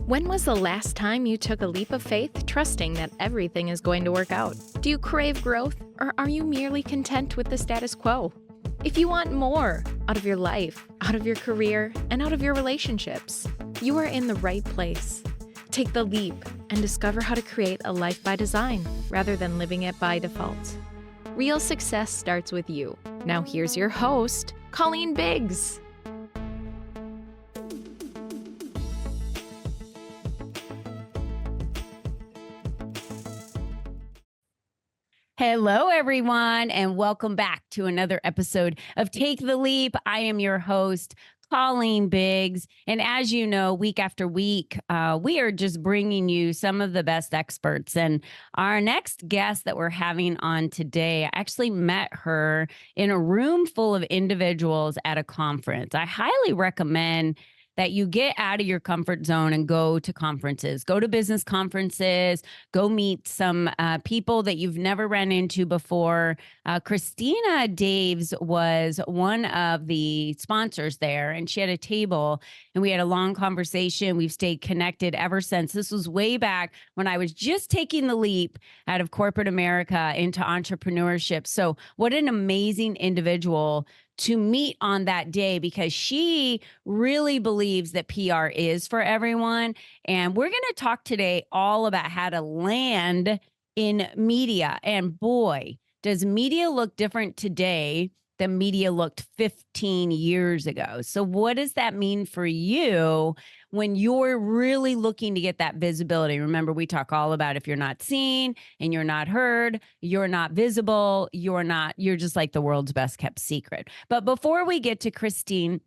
When was the last time you took a leap of faith, trusting that everything is going to work out? Do you crave growth, or are you merely content with the status quo? If you want more out of your life, out of your career, and out of your relationships, you are in the right place. Take the leap and discover how to create a life by design rather than living it by default. Real success starts with you. Now here's your host, Colleen Biggs. Hello, everyone, and welcome back to another episode of Take the Leap. I am your host, Colleen Biggs. And as you know, week after week, we are just bringing you some of the best experts. And our next guest that we're having on today, I actually met her in a room full of individuals at a conference. I highly recommend that you get out of your comfort zone and go to conferences, go to business conferences, go meet some people that you've never ran into before. Christina Daves was one of the sponsors there, and she had a table, and we had a long conversation. We've stayed connected ever since. This was way back when I was just taking the leap out of corporate America into entrepreneurship. So what an amazing individual to meet on that day, because she really believes that PR is for everyone. And we're going to talk today all about how to land in media. And boy, does media look different today than media looked 15 years ago. So what does that mean for you when you're really looking to get that visibility? Remember, we talk all about if you're not seen and you're not heard, you're not visible, you're just like the world's best kept secret. But before we get to Christina,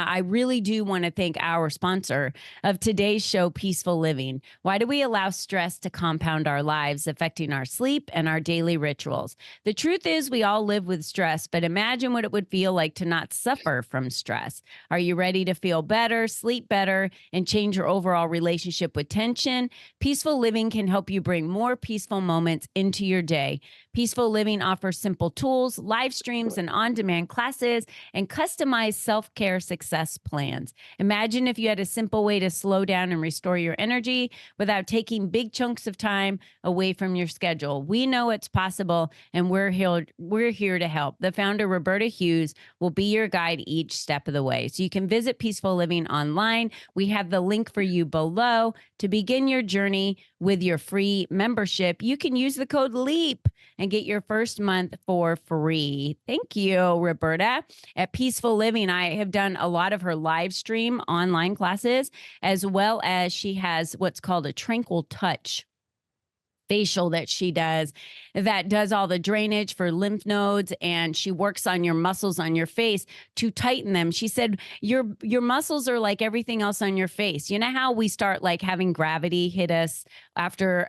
I really do want to thank our sponsor of today's show, Peaceful Living. Why do we allow stress to compound our lives, affecting our sleep and our daily rituals? The truth is we all live with stress, but imagine what it would feel like to not suffer from stress. Are you ready to feel better, sleep better, and change your overall relationship with tension? Peaceful Living can help you bring more peaceful moments into your day. Peaceful Living offers simple tools, live streams, and on-demand classes, and customized self-care success plans. Imagine if you had a simple way to slow down and restore your energy without taking big chunks of time away from your schedule. We know it's possible, and we're here to help. The founder, Roberta Hughes, will be your guide each step of the way. So you can visit Peaceful Living online. We have the link for you below. To begin your journey with your free membership, you can use the code LEAP and get your first month for free. Thank you, Roberta. At Peaceful Living, I have done a lot of her live stream online classes, as well as she has what's called a Tranquil Touch facial that she does that does all the drainage for lymph nodes, and she works on your muscles on your face to tighten them. She said your muscles are like everything else on your face. You know how we start like having gravity hit us after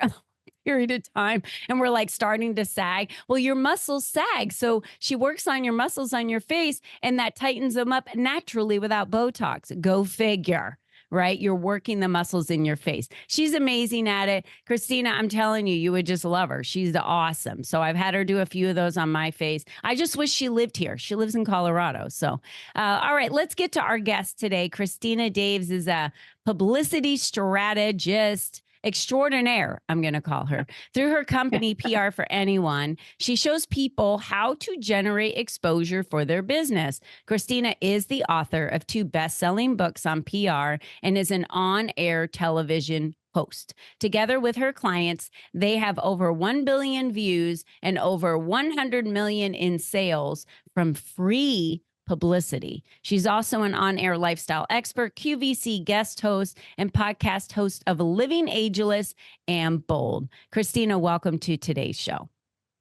period of time and we're like starting to sag? Well, your muscles sag. So she works on your muscles on your face, and that tightens them up naturally without Botox. Go figure. Right? You're working the muscles in your face. She's amazing at it. Christina, I'm telling you, you would just love her. She's awesome. So I've had her do a few of those on my face. I just wish she lived here. She lives in Colorado. So, all right, let's get to our guest today. Christina Daves is a publicity strategist extraordinaire, I'm going to call her. Through her company, PR for Anyone, she shows people how to generate exposure for their business. Christina is the author of 2 best-selling books on PR and is an on-air television host. Together with her clients, they have over 1 billion views and over 100 million in sales from free publicity. She's also an on-air lifestyle expert, QVC guest host, and podcast host of Living Ageless and Bold. Christina, welcome to today's show.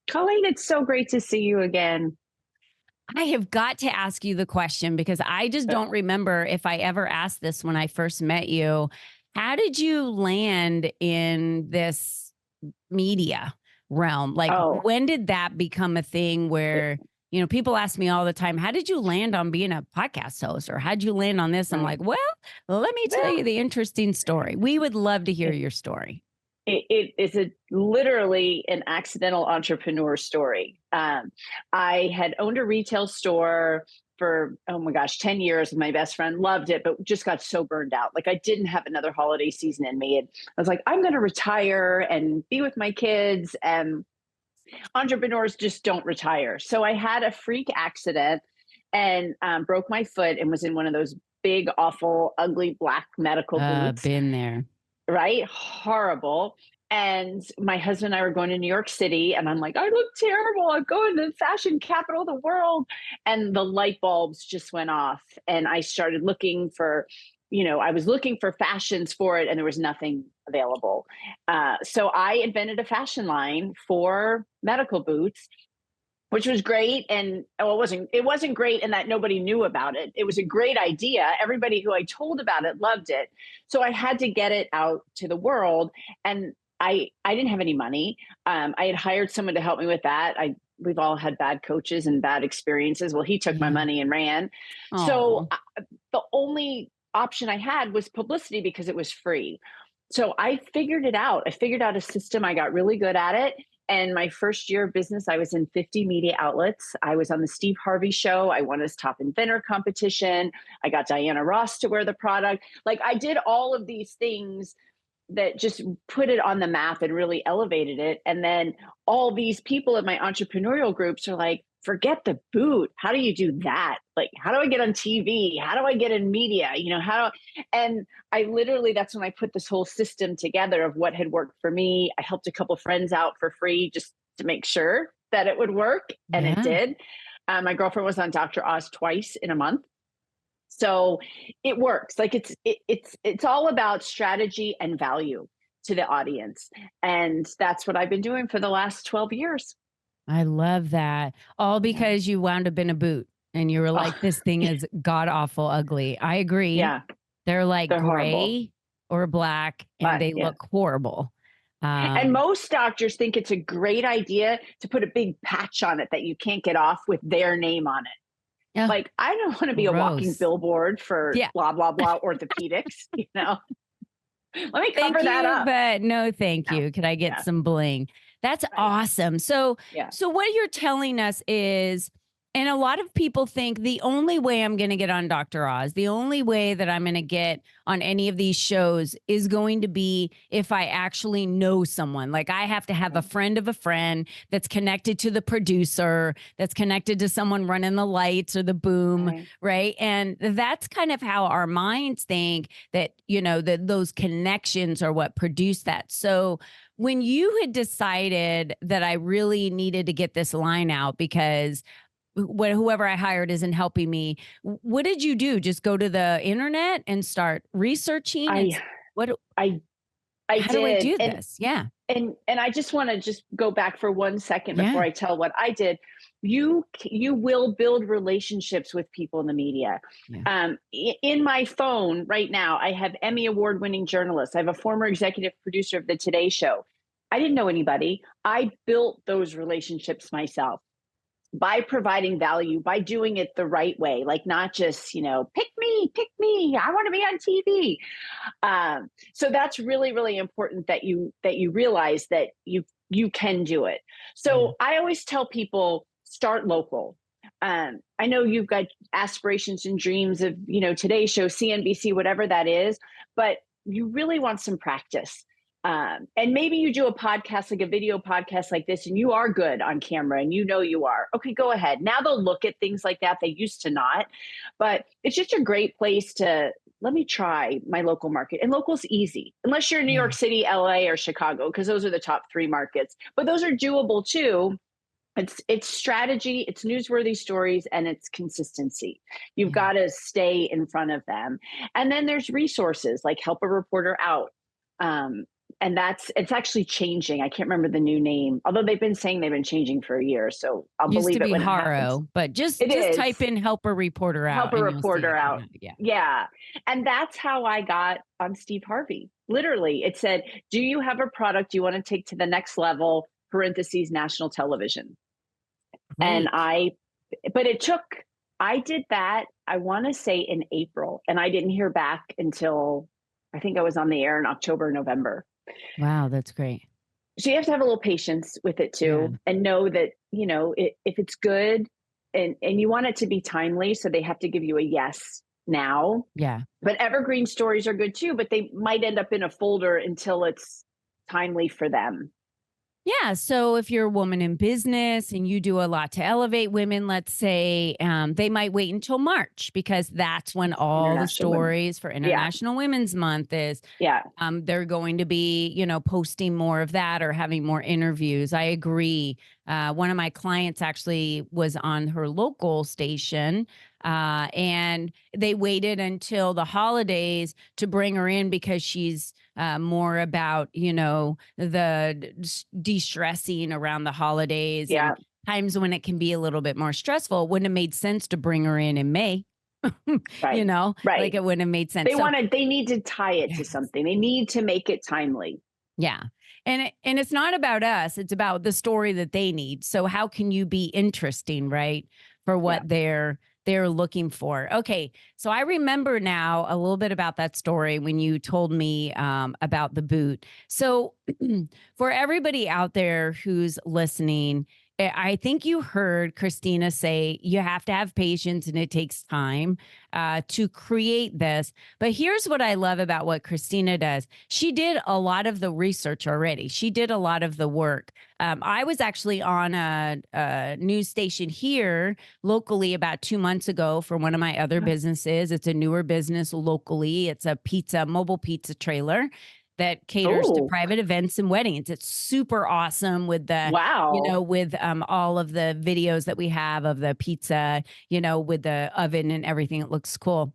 Colleen, it's so great to see you again. I have got to ask you the question, because I just don't remember if I ever asked this when I first met you. How did you land in this media realm? Like, when did that become a thing where you know, people ask me all the time, how did you land on being a podcast host, or how'd you land on this? I'm like, well, let me tell you the interesting story. We would love to hear your story. It is literally an accidental entrepreneur story. I had owned a retail store for, oh my gosh, 10 years with my best friend, loved it, but just got so burned out. Like I didn't have another holiday season in me. And I was like, I'm going to retire and be with my kids. And entrepreneurs just don't retire. So I had a freak accident and broke my foot and was in one of those big, awful, ugly black medical boots. Been there. Right? Horrible. And my husband and I were going to New York City, and I'm like, I look terrible. I'm going to the fashion capital of the world. And the light bulbs just went off. And I started looking for, I was looking for fashions for it, and there was nothing available. So I invented a fashion line for medical boots, which was great. And it wasn't great in that nobody knew about it. It was a great idea. Everybody who I told about it loved it. So I had to get it out to the world. And I didn't have any money. I had hired someone to help me with that. We've all had bad coaches and bad experiences. Well, he took my money and ran. Aww. So the only option I had was publicity because it was free. So I figured it out. I figured out a system. I got really good at it. And my first year of business, I was in 50 media outlets. I was on the Steve Harvey show. I won his top inventor competition. I got Diana Ross to wear the product. Like I did all of these things that just put it on the map and really elevated it. And then all these people in my entrepreneurial groups are like, forget the boot. How do you do that? Like, how do I get on TV? How do I get in media? And I literally, that's when I put this whole system together of what had worked for me. I helped a couple friends out for free just to make sure that it would work. And it did. My girlfriend was on Dr. Oz twice in a month. So it works. Like it's all about strategy and value to the audience. And that's what I've been doing for the last 12 years. I love that. All because you wound up in a boot and you were like, this thing is god awful ugly. I agree. Yeah. They're like They're gray horrible. or black and they look horrible. And most doctors think it's a great idea to put a big patch on it that you can't get off with their name on it. Like, I don't want to be a walking billboard for blah, blah, blah orthopedics, Let me cover that up. But no, thank you. Could I get some bling? That's awesome. So what you're telling us is, and a lot of people think the only way I'm going to get on Dr. Oz, the only way that I'm going to get on any of these shows is going to be if I actually know someone. Like I have to have a friend of a friend that's connected to the producer, that's connected to someone running the lights or the boom, right? And that's kind of how our minds think that, that those connections are what produce that. So when you had decided that I really needed to get this line out because whoever I hired isn't helping me, what did you do? Just go to the internet and start researching? I did. How do I do this? Yeah. And I just want to just go back for 1 second before I tell what I did. You will build relationships with people in the media. Yeah. In my phone right now, I have Emmy award-winning journalists. I have a former executive producer of the Today Show. I didn't know anybody. I built those relationships myself by providing value, by doing it the right way, like not just, pick me, I want to be on TV. So that's really, really important that you realize that you can do it. So I always tell people, start local. I know you've got aspirations and dreams of, Today Show, CNBC, whatever that is, but you really want some practice. And maybe you do a podcast, like a video podcast like this, and you are good on camera and you are. Okay, go ahead. Now they'll look at things like that. They used to not, but it's just a great place to, let me try my local market. And local's easy, unless you're in New York City, LA, or Chicago, because those are the top 3 markets. But those are doable too. It's strategy, it's newsworthy stories, and it's consistency. You've got to stay in front of them. And then there's resources like Help a Reporter Out. And it's actually changing. I can't remember the new name, although they've been saying they've been changing for a year. So I'll believe it when it happens. But just type in Help a Reporter Out. Help a Reporter Out. Yeah. And that's how I got on Steve Harvey. Literally, it said, do you have a product you want to take to the next level, parentheses, national television? Right. And I did that, I want to say in April, and I didn't hear back until I think I was on the air in October, November. Wow, that's great. So you have to have a little patience with it too, and know that, if it's good, and you want it to be timely. So they have to give you a yes now. Yeah. But evergreen stories are good too, but they might end up in a folder until it's timely for them. Yeah. So if you're a woman in business and you do a lot to elevate women, let's say they might wait until March because that's when all the stories for International Women's Month is. Yeah. They're going to be, posting more of that or having more interviews. I agree. One of my clients actually was on her local station and they waited until the holidays to bring her in because she's more about, the de-stressing around the holidays and times when it can be a little bit more stressful. It wouldn't have made sense to bring her in May. Right. Like it wouldn't have made sense. They need to tie it to something. They need to make it timely. Yeah. And it's not about us. It's about the story that they need. So how can you be interesting, right? For what they're looking for. Okay. So I remember now a little bit about that story when you told me about the boot. So for everybody out there who's listening, I think you heard Christina say you have to have patience and it takes time to create this. But here's what I love about what Christina does. She did a lot of the research already. She did a lot of the work. I was actually on a news station here locally about 2 months ago for one of my other businesses. It's a newer business locally. It's a mobile pizza trailer that caters to private events and weddings. It's super awesome with the, with all of the videos that we have of the pizza, with the oven and everything. It looks cool.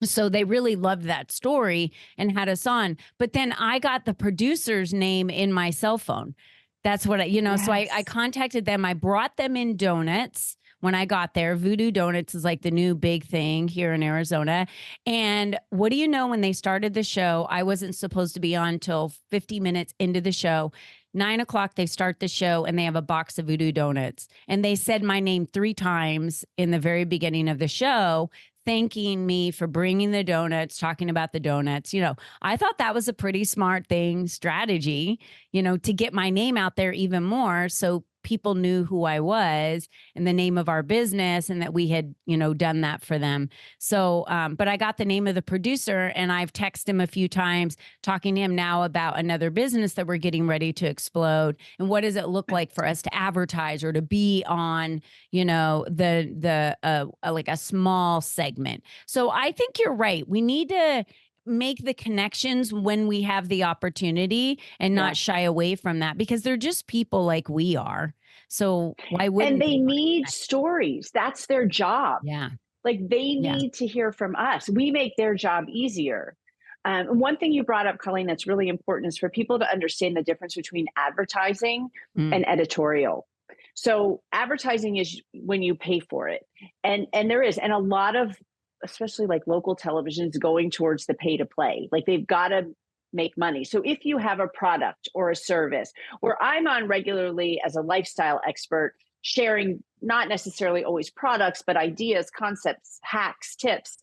So they really loved that story and had us on. But then I got the producer's name in my cell phone. That's what so I contacted them. I brought them in donuts. When I got there, Voodoo Donuts is like the new big thing here in Arizona. And what do you know, when they started the show, I wasn't supposed to be on till 50 minutes into the show. 9:00, they start the show and they have a box of Voodoo Donuts. And they said my name 3 times in the very beginning of the show, thanking me for bringing the donuts, talking about the donuts. I thought that was a pretty smart strategy, to get my name out there even more. So people knew who I was and the name of our business and that we had, done that for them. So, but I got the name of the producer and I've texted him a few times, talking to him now about another business that we're getting ready to explode. And what does it look like for us to advertise or to be on, like a small segment. So I think you're right. We need to make the connections when we have the opportunity and not shy away from that because they're just people like we are. So why wouldn't And they need stories. That's their job. Yeah. Like they need to hear from us. We make their job easier. One thing you brought up, Colleen, that's really important is for people to understand the difference between advertising and editorial. So advertising is when you pay for it. And there is, and a lot of, especially like local televisions going towards the pay to play, like they've got to make money. So if you have a product or a service where I'm on regularly as a lifestyle expert, sharing not necessarily always products, but ideas, concepts, hacks, tips.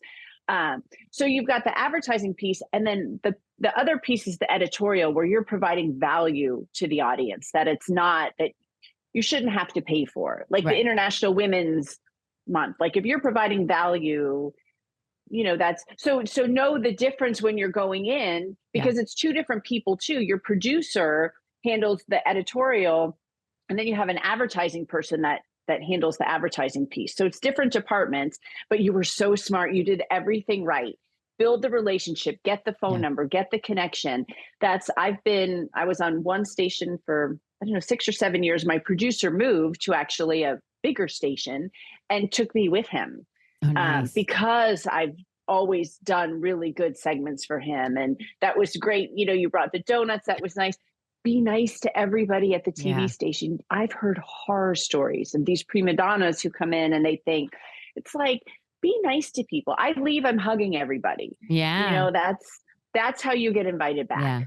So you've got the advertising piece. And then the other piece is the editorial where you're providing value to the audience, that it's not that you shouldn't have to pay for, like the International Women's Month. Like if you're providing value, that's so know the difference when you're going in, because it's 2 different people too. Your producer handles the editorial, and then you have an advertising person that handles the advertising piece. So it's different departments, but you were so smart. You did everything right. Build the relationship, get the phone number, get the connection. I was on one station for, 6 or 7 years. My producer moved to actually a bigger station and took me with him. Oh, nice. Because I've always done really good segments for him. And that was great. You brought the donuts. That was nice. Be nice to everybody at the TV station. I've heard horror stories of these prima donnas who come in and they think it's like, be nice to people. I leave, I'm hugging everybody. Yeah. That's how you get invited back. Yeah.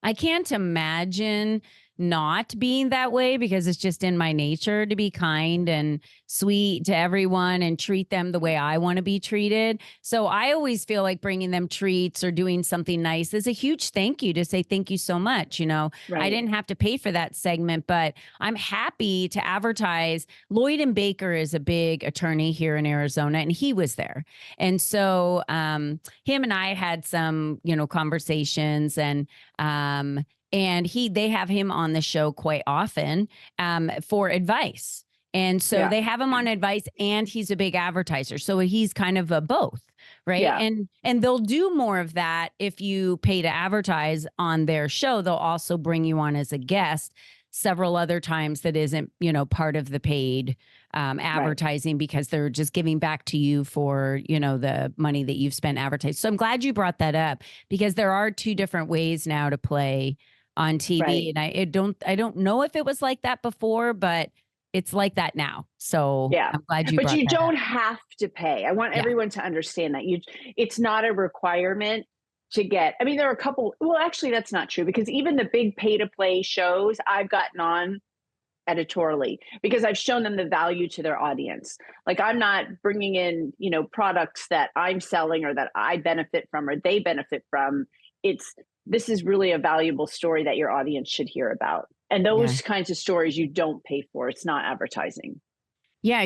I can't imagine not being that way because it's just in my nature to be kind and sweet to everyone and treat them the way I want to be treated. So I always feel like bringing them treats or doing something nice is a huge thank you to say thank you so much. I didn't have to pay for that segment, but I'm happy to advertise. Lloyd and Baker is a big attorney here in Arizona, and he was there. And so him and I had some, conversations, and they have him on the show quite often for advice. And so they have him on advice, and he's a big advertiser. So he's kind of a both, right? Yeah. And they'll do more of that if you pay to advertise on their show. They'll also bring you on as a guest several other times that isn't, part of the paid advertising, because they're just giving back to you for, the money that you've spent advertising. So I'm glad you brought that up, because there are two different ways now to play on TV. And I don't know if it was like that before, but it's like that now. So I'm glad but you don't up. have to pay. I want everyone to understand that it's not a requirement to get. I mean, there are a couple. Well, actually, that's not true, because even the big pay to play shows I've gotten on editorially, because I've shown them the value to their audience. Like, I'm not bringing in, products that I'm selling or that I benefit from or they benefit from. This is really a valuable story that your audience should hear about. And those kinds of stories you don't pay for. It's not advertising. Yeah,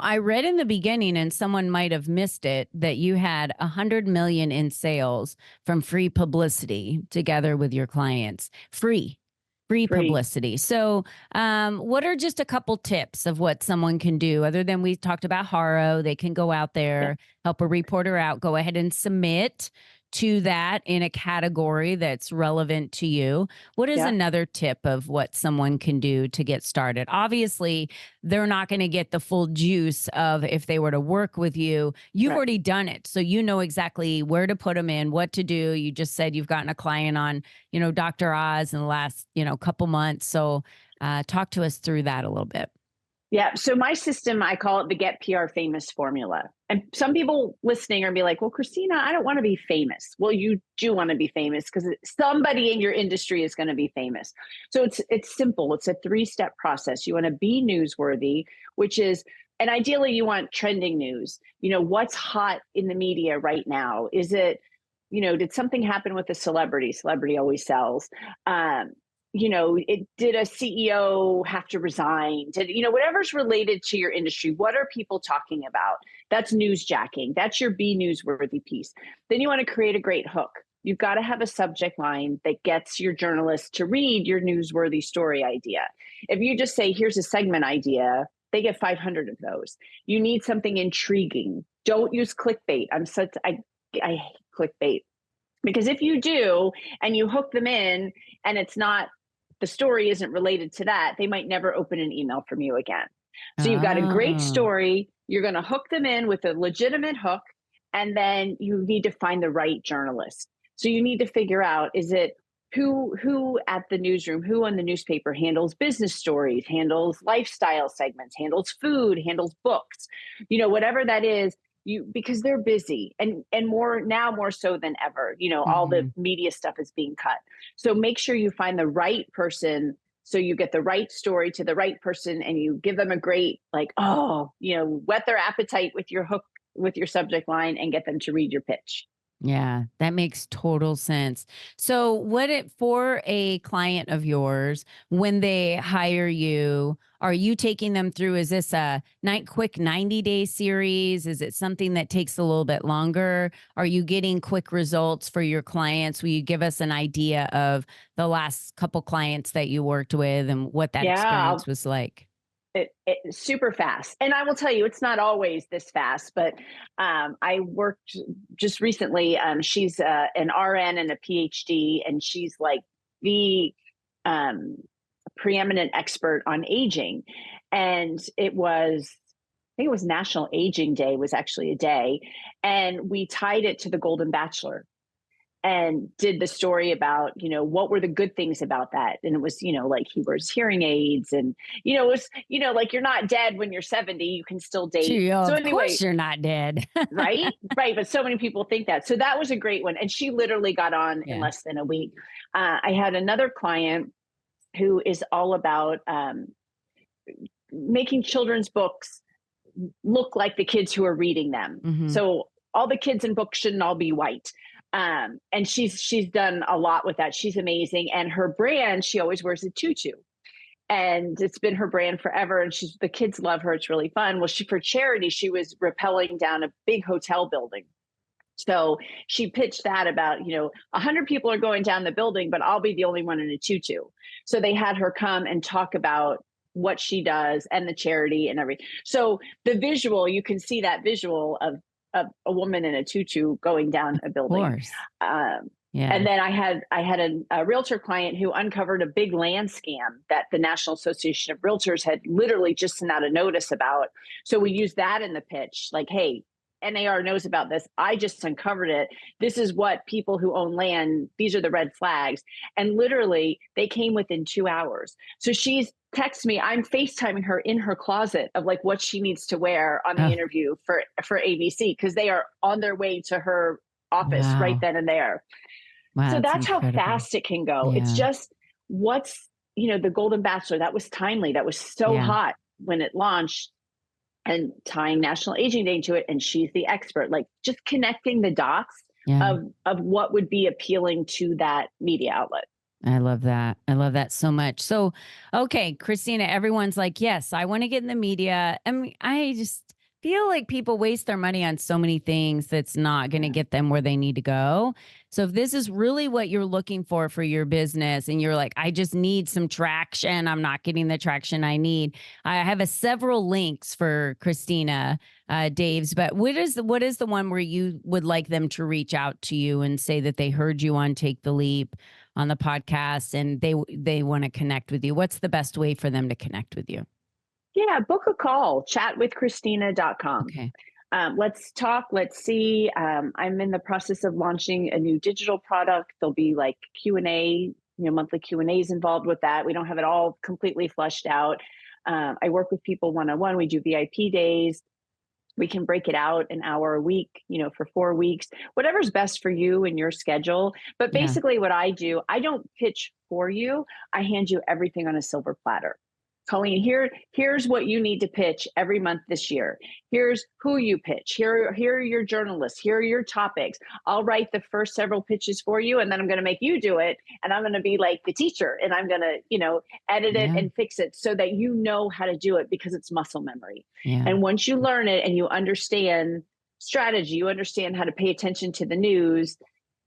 I read in the beginning, and someone might have missed it, that you had 100 million in sales from free publicity together with your clients. Free publicity. So what are just a couple tips of what someone can do, other than we talked about Haro? They can go out there, help a reporter out, go ahead and submit to that in a category that's relevant to you. What is another tip of what someone can do to get started? Obviously, they're not going to get the full juice of if they were to work with you. You've already done it. So you know exactly where to put them in, what to do. You just said you've gotten a client on, Dr. Oz in the last, couple months. So talk to us through that a little bit. Yeah. So my system, I call it the Get PR Famous formula. And some people listening are be like, well, Christina, I don't want to be famous. Well, you do want to be famous because somebody in your industry is going to be famous. So it's simple. It's a 3-step process. You want to be newsworthy, which is, and ideally you want trending news. What's hot in the media right now? Is it, did something happen with a celebrity? Celebrity always sells. Did a CEO have to resign? Did, whatever's related to your industry, what are people talking about? That's newsjacking. That's your be newsworthy piece. Then you want to create a great hook. You've got to have a subject line that gets your journalists to read your newsworthy story idea. If you just say, here's a segment idea, they get 500 of those. You need something intriguing. Don't use clickbait. I hate clickbait, because if you do and you hook them in and the story isn't related to that, they might never open an email from you again. So you've got a great story. You're going to hook them in with a legitimate hook, and then you need to find the right journalist. So you need to figure out, is it who at the newsroom, who on the newspaper handles business stories, handles lifestyle segments, handles food, handles books, whatever that is. Because they're busy and more so than ever, all the media stuff is being cut. So make sure you find the right person. So you get the right story to the right person, and you give them a great, whet their appetite with your hook, with your subject line, and get them to read your pitch. Yeah, that makes total sense. So for a client of yours, when they hire you, are you taking them through, is this a quick 90-day series? Is it something that takes a little bit longer? Are you getting quick results for your clients? Will you give us an idea of the last couple clients that you worked with and what that experience was like? It's super fast. And I will tell you, it's not always this fast, but I worked just recently. She's an RN and a PhD, and she's like the preeminent expert on aging. And I think it was National Aging Day was actually a day. And we tied it to the Golden Bachelor and did the story about, what were the good things about that? And it was, like he wears hearing aids, and, it was, like you're not dead when you're 70, you can still date. Gee, so of course you're not dead. Right. But so many people think that. So that was a great one. And she literally got on in less than a week. I had another client who is all about making children's books look like the kids who are reading them. Mm-hmm. So all the kids in books shouldn't all be white. And she's done a lot with that. She's amazing. And her brand, she always wears a tutu. And it's been her brand forever. And the kids love her. It's really fun. Well, for charity, she was rappelling down a big hotel building. So she pitched that about, 100 people are going down the building, but I'll be the only one in a tutu. So they had her come and talk about what she does and the charity and everything. So the visual, you can see that visual of a woman in a tutu going down a building. Of course. Yeah. And then I had a realtor client who uncovered a big land scam that the National Association of Realtors had literally just sent out a notice about. So we used that in the pitch, like, hey, NAR knows about this. I just uncovered it. This is what people who own land, these are the red flags. And literally they came within 2 hours. So she's texted me, I'm FaceTiming her in her closet of like what she needs to wear on the interview for ABC, because they are on their way to her office right then and there. Wow, so that's incredible. How fast it can go. Yeah. It's just the Golden Bachelor, that was timely. That was so hot when it launched, and tying National Aging Day into it. And she's the expert, like just connecting the dots of what would be appealing to that media outlet. I love that. I love that so much. So, okay, Christina, everyone's like, yes, I want to get in the media. I mean, I just feel like people waste their money on so many things that's not going to get them where they need to go. So if this is really what you're looking for your business and you're like, I just need some traction, I'm not getting the traction I need, I have several links for Christina, Dave's, but what is the one where you would like them to reach out to you and say that they heard you on Take the Leap on the podcast and they want to connect with you? What's the best way for them to connect with you? Yeah, book a call, chatwithchristina.com. Okay. Let's talk. Let's see. I'm in the process of launching a new digital product. There'll be like Q&A, monthly Q&As involved with that. We don't have it all completely fleshed out. I work with people one-on-one. We do VIP days. We can break it out an hour a week, for 4 weeks, whatever's best for you and your schedule. But basically what I do, I don't pitch for you. I hand you everything on a silver platter. Colleen, here's what you need to pitch every month this year. Here's who you pitch. Here are your journalists. Here are your topics. I'll write the first several pitches for you, and then I'm going to make you do it. And I'm going to be like the teacher, and I'm going to, edit it and fix it so that you know how to do it, because it's muscle memory. Yeah. And once you learn it and you understand strategy, you understand how to pay attention to the news.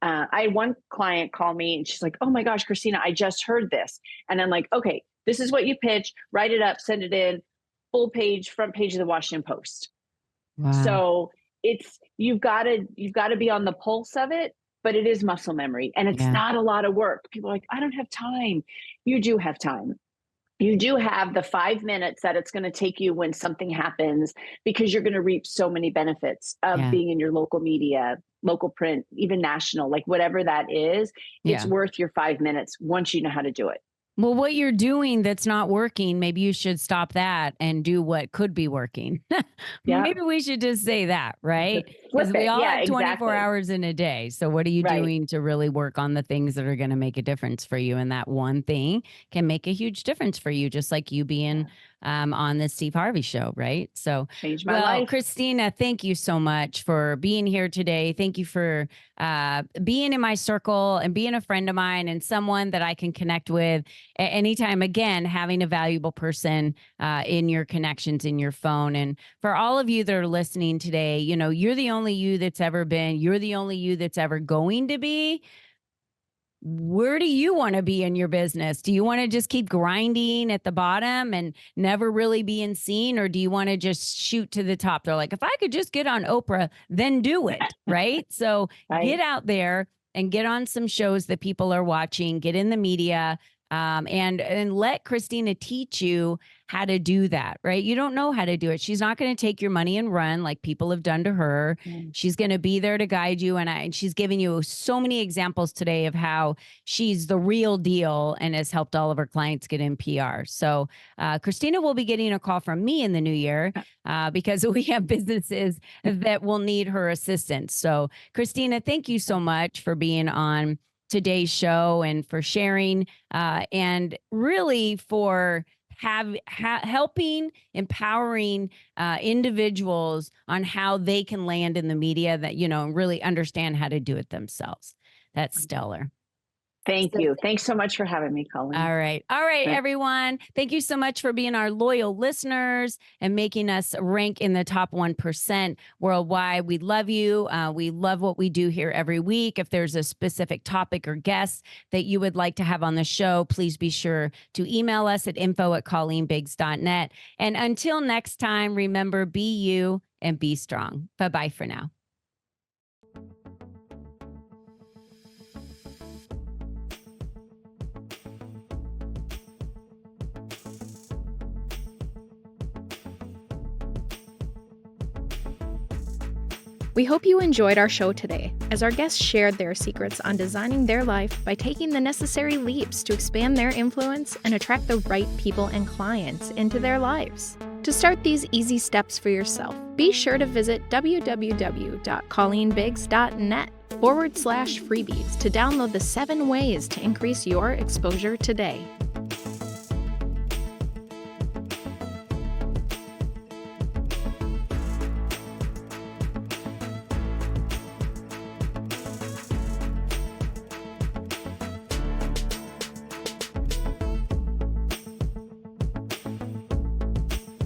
I had one client call me and she's like, oh my gosh, Christina, I just heard this. And I'm like, okay, this is what you pitch, write it up, send it in, full page, front page of the Washington Post. Wow. So you've got to be on the pulse of it, but it is muscle memory and it's not a lot of work. People are like, I don't have time. You do have time. You do have the 5 minutes that it's going to take you when something happens, because you're going to reap so many benefits of being in your local media, local print, even national, like whatever that is, it's worth your 5 minutes once you know how to do it. Well, what you're doing that's not working, maybe you should stop that and do what could be working. Maybe we should just say that, right? Because we all have 24 hours in a day. So what are you doing to really work on the things that are going to make a difference for you? And that one thing can make a huge difference for you, just like you being on the Steve Harvey show, right? So, changed my life. Christina, thank you so much for being here today. Thank you for being in my circle and being a friend of mine and someone that I can connect with anytime. Again, having a valuable person in your connections in your phone. And for all of you that are listening today, you're the only you that's ever been. You're the only you that's ever going to be. Where do you want to be in your business? Do you want to just keep grinding at the bottom and never really being seen? Or do you want to just shoot to the top? They're like, if I could just get on Oprah, then do it. Right. So get out there and get on some shows that people are watching, get in the media, and let Christina teach you how to do that, right? You don't know how to do it. She's not going to take your money and run like people have done to her. She's going to be there to guide you. And she's giving you so many examples today of how she's the real deal and has helped all of her clients get in PR. So Christina will be getting a call from me in the new year because we have businesses that will need her assistance. So Christina, thank you so much for being on today's show and for sharing and really for helping, empowering individuals on how they can land in the media that, and really understand how to do it themselves. That's stellar. Thank you. Thanks so much for having me, Colleen. All right, everyone. Thank you so much for being our loyal listeners and making us rank in the top 1% worldwide. We love you. We love what we do here every week. If there's a specific topic or guest that you would like to have on the show, please be sure to email us at info@colleenbiggs.net. And until next time, remember, be you and be strong. Bye-bye for now. We hope you enjoyed our show today, as our guests shared their secrets on designing their life by taking the necessary leaps to expand their influence and attract the right people and clients into their lives. To start these easy steps for yourself, be sure to visit www.colleenbiggs.net/freebies to download the 7 ways to increase your exposure today.